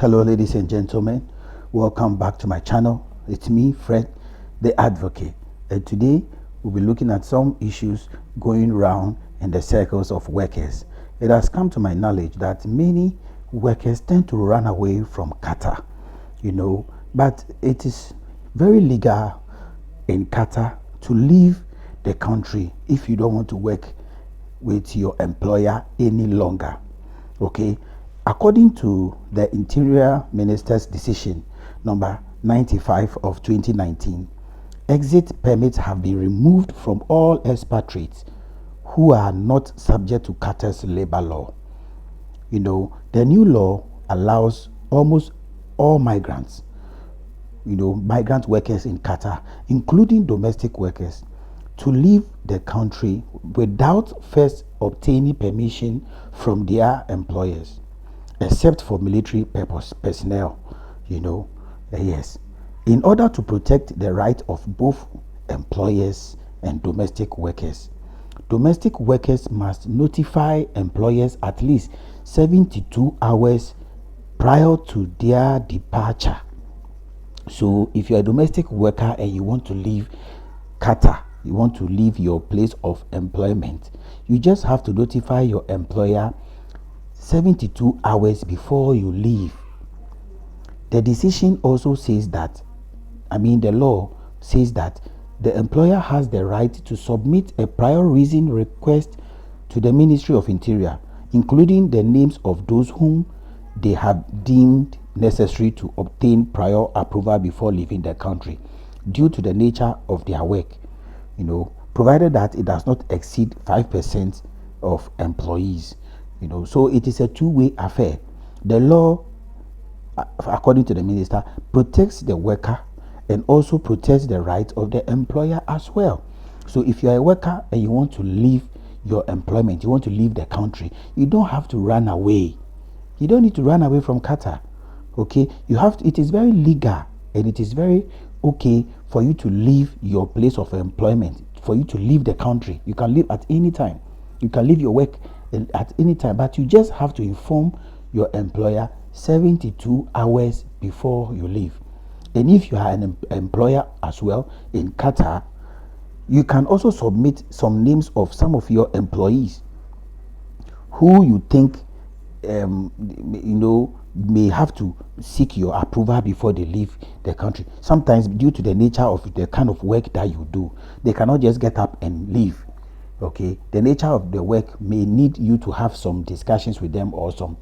Hello ladies and gentlemen, welcome back to my channel. It's me, Fred the Advocate, and today we'll be looking at some issues going around in the circles of workers. It has come to my knowledge that many workers tend to run away from Qatar, but it is very legal in Qatar to leave the country if you don't want to work with your employer any longer. Okay, according to the Interior Minister's decision number 95 of 2019, exit permits have been removed from all expatriates who are not subject to Qatar's labor law. The new law allows almost all migrants, migrant workers in Qatar, including domestic workers, to leave the country without first obtaining permission from their employers, except for military purpose personnel. Yes, in order to protect the right of both employers and domestic workers must notify employers at least 72 hours prior to their departure. So if you're a domestic worker and you want to leave Qatar, you want to leave your place of employment, you just have to notify your employer 72 hours before you leave. The decision also says that, the law says that the employer has the right to submit a prior reason request to the Ministry of Interior, including the names of those whom they have deemed necessary to obtain prior approval before leaving the country due to the nature of their work, provided that it does not exceed 5% of employees. So it is a two-way affair. The law, according to the minister, protects the worker and also protects the rights of the employer as well. So if you are a worker and you want to leave your employment, you want to leave the country, you don't have to run away. You don't need to run away from Qatar. Okay, it is very legal and it is very okay for you to leave your place of employment, for you to leave the country. You can leave at any time. You can leave your work at any time, but you just have to inform your employer 72 hours before you leave. And if you are an employer as well in Qatar, you can also submit some names of some of your employees who you think may have to seek your approval before they leave the country. Sometimes due to the nature of the kind of work that you do, they cannot just get up and leave. Okay, the nature of the work may need you to have some discussions with them, or some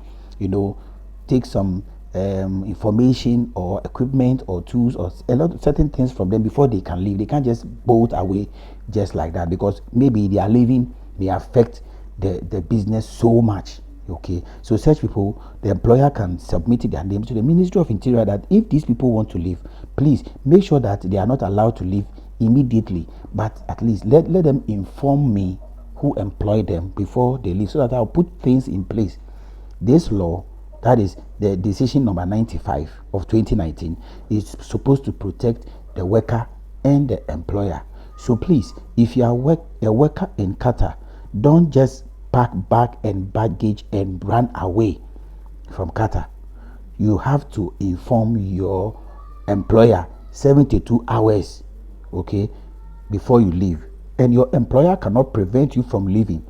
take some information or equipment or tools or a lot of certain things from them before they can leave. They can't just bolt away just like that, because maybe they are leaving may affect the business so much. Okay, so such people, the employer can submit their names to the Ministry of Interior that if these people want to leave, please make sure that they are not allowed to leave immediately, but at least let them inform me who employed them before they leave, so that I'll put things in place. This law, that is the decision number 95 of 2019, is supposed to protect the worker and the employer. So please, if you are a worker in Qatar, don't just pack bag and baggage and run away from Qatar. You have to inform your employer 72 hours, okay, before you leave. And your employer cannot prevent you from leaving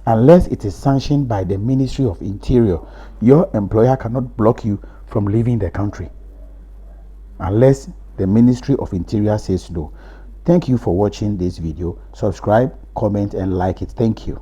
unless it is sanctioned by the Ministry of Interior. Your employer cannot block you from leaving the country unless the Ministry of Interior says no. Thank you for watching this video. Subscribe, comment, and like it. Thank you.